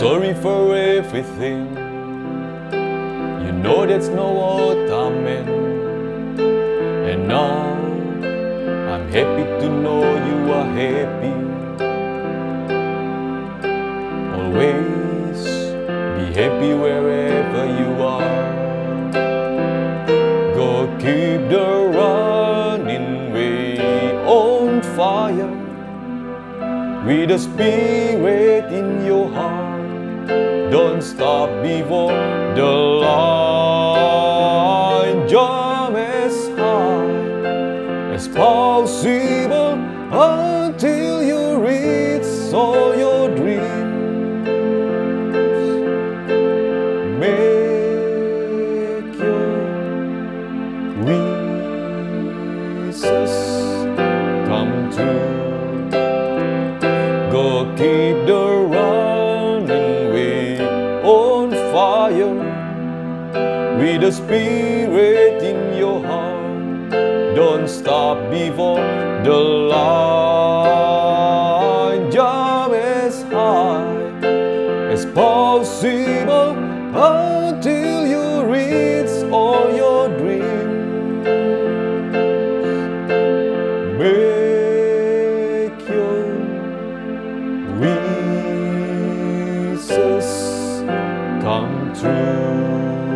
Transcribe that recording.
sorry for everything. You know that's not what I meant. And now I'm happy to know you are happy. Always be happy wherever you are. Go keep the running way on fire, with the spirit in your heart. Don't stop before the line. Jump as high as possible until you reach all your dreams. Make your wishes come true. Go keep the running way on fire, with the spirit in your heart. Don't stop before the line. Jump as high as possible until you reach all your dreams. Make your wishes come true.